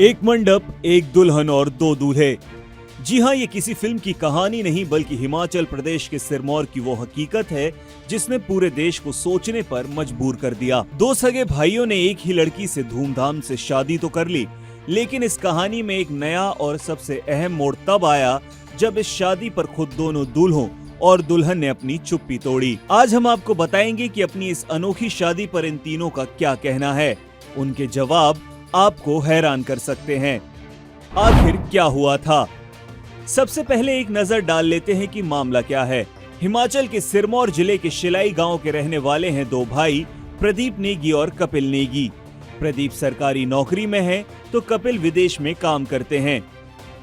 एक मंडप, एक दुल्हन और दो दूल्हे। जी हाँ, ये किसी फिल्म की कहानी नहीं बल्कि हिमाचल प्रदेश के सिरमौर की वो हकीकत है जिसने पूरे देश को सोचने पर मजबूर कर दिया। दो सगे भाइयों ने एक ही लड़की से धूमधाम से शादी तो कर ली, लेकिन इस कहानी में एक नया और सबसे अहम मोड़ तब आया जब इस शादी पर खुद दोनों दूल्हों और दुल्हन ने अपनी चुप्पी तोड़ी। आज हम आपको बताएंगे कि अपनी इस अनोखी शादी पर इन तीनों का क्या कहना है। उनके जवाब आपको हैरान कर सकते हैं। आखिर क्या हुआ था? सबसे पहले एक नजर डाल लेते हैं कि मामला क्या है। हिमाचल के सिरमौर जिले के शिलाई गांव के रहने वाले हैं दो भाई, प्रदीप नेगी और कपिल नेगी। प्रदीप सरकारी नौकरी में है तो कपिल विदेश में काम करते हैं।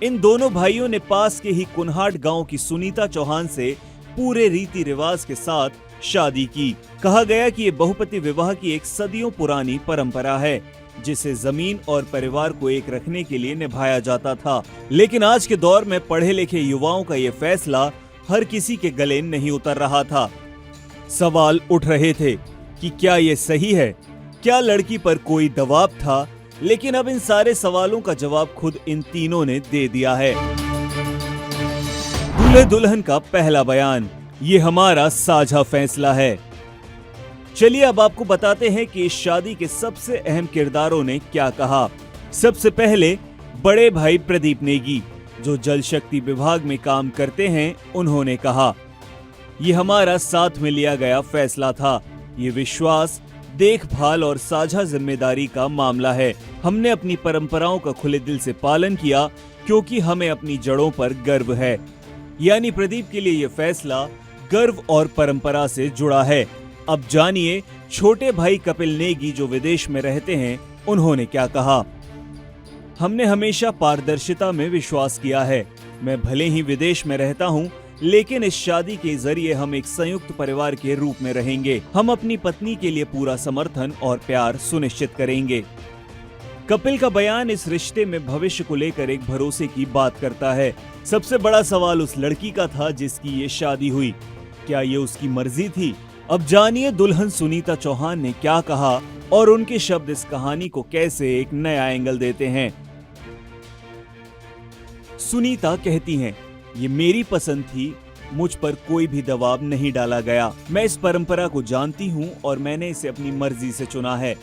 इन दोनों भाइयों ने पास के ही कुन्हाट गांव की सुनीता चौहान से पूरे रीति रिवाज के साथ शादी की। कहा गया कि ये बहुपति विवाह की एक सदियों पुरानी परंपरा है जिसे जमीन और परिवार को एक रखने के लिए निभाया जाता था। लेकिन आज के दौर में पढ़े लिखे युवाओं का ये फैसला हर किसी के गले नहीं उतर रहा था। सवाल उठ रहे थे कि क्या ये सही है, क्या लड़की पर कोई दबाव था? लेकिन अब इन सारे सवालों का जवाब खुद इन तीनों ने दे दिया है। दूल्हे दुल्हन का पहला बयान, ये हमारा साझा फैसला है। चलिए अब आपको बताते हैं कि इस शादी के सबसे अहम किरदारों ने क्या कहा। सबसे पहले बड़े भाई प्रदीप नेगी, जो जल शक्ति विभाग में काम करते हैं, उन्होंने कहा, ये हमारा साथ में लिया गया फैसला था। ये विश्वास, देखभाल और साझा जिम्मेदारी का मामला है। हमने अपनी परंपराओं का खुले दिल से पालन किया क्योंकि हमें अपनी जड़ों पर गर्व है। यानी प्रदीप के लिए ये फैसला गर्व और परंपरा से जुड़ा है। अब जानिए छोटे भाई कपिल नेगी, जो विदेश में रहते हैं, उन्होंने क्या कहा। हमने हमेशा पारदर्शिता में विश्वास किया है। मैं भले ही विदेश में रहता हूँ, लेकिन इस शादी के जरिए हम एक संयुक्त परिवार के रूप में रहेंगे। हम अपनी पत्नी के लिए पूरा समर्थन और प्यार सुनिश्चित करेंगे। कपिल का बयान इस रिश्ते में भविष्य को लेकर एक भरोसे की बात करता है। सबसे बड़ा सवाल उस लड़की का था जिसकी ये शादी हुई। क्या ये उसकी मर्जी थी? अब जानिए दुल्हन सुनीता चौहान ने क्या कहा और उनके शब्द इस कहानी को कैसे एक नया एंगल देते हैं। सुनीता कहती हैं, ये मेरी पसंद थी, मुझ पर कोई भी दबाव नहीं डाला गया। मैं इस परंपरा को जानती हूँ और मैंने इसे अपनी मर्जी से चुना है।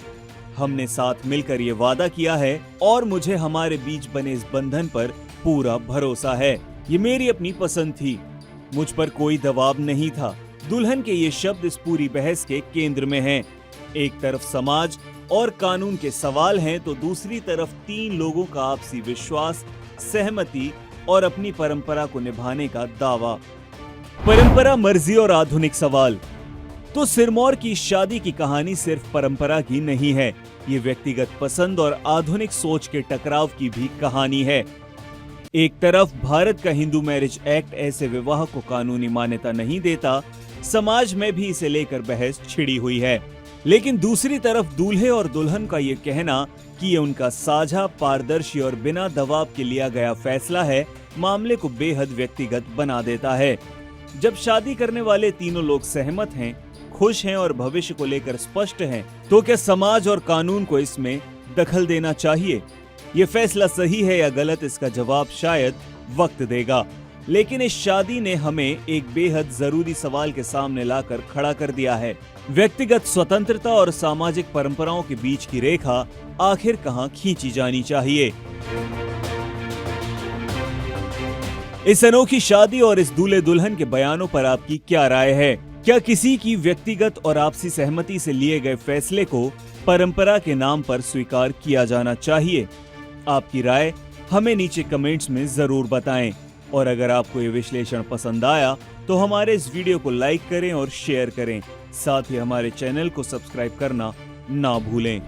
हमने साथ मिलकर ये वादा किया है और मुझे हमारे बीच बने इस बंधन पर पूरा भरोसा है। ये मेरी अपनी पसंद थी, मुझ पर कोई दबाव नहीं था। दुल्हन के ये शब्द इस पूरी बहस के केंद्र में हैं। एक तरफ समाज और कानून के सवाल हैं तो दूसरी तरफ तीन लोगों का आपसी विश्वास, सहमति और अपनी परंपरा को निभाने का दावा। परंपरा, मर्जी और आधुनिक सवाल। तो सिरमौर की शादी की कहानी सिर्फ परंपरा की नहीं है, ये व्यक्तिगत पसंद और आधुनिक सोच के टकराव की भी कहानी है। एक तरफ भारत का हिंदू मैरिज एक्ट ऐसे विवाह को कानूनी मान्यता नहीं देता, समाज में भी इसे लेकर बहस छिड़ी हुई है। लेकिन दूसरी तरफ दूल्हे और दुल्हन का ये कहना कि ये उनका साझा, पारदर्शी और बिना दबाव के लिया गया फैसला है, मामले को बेहद व्यक्तिगत बना देता है। जब शादी करने वाले तीनों लोग सहमत हैं, खुश हैं और भविष्य को लेकर स्पष्ट हैं, तो क्या समाज और कानून को इसमें दखल देना चाहिए? ये फैसला सही है या गलत, इसका जवाब शायद वक्त देगा। लेकिन इस शादी ने हमें एक बेहद जरूरी सवाल के सामने लाकर खड़ा कर दिया है। व्यक्तिगत स्वतंत्रता और सामाजिक परंपराओं के बीच की रेखा आखिर कहां खींची जानी चाहिए? इस अनोखी शादी और इस दूल्हे दुल्हन के बयानों पर आपकी क्या राय है? क्या किसी की व्यक्तिगत और आपसी सहमति से लिए गए फैसले को परंपरा के नाम पर स्वीकार किया जाना चाहिए? आपकी राय हमें नीचे कमेंट्स में जरूर बताएं। और अगर आपको ये विश्लेषण पसंद आया तो हमारे इस वीडियो को लाइक करें और शेयर करें। साथ ही हमारे चैनल को सब्सक्राइब करना ना भूलें।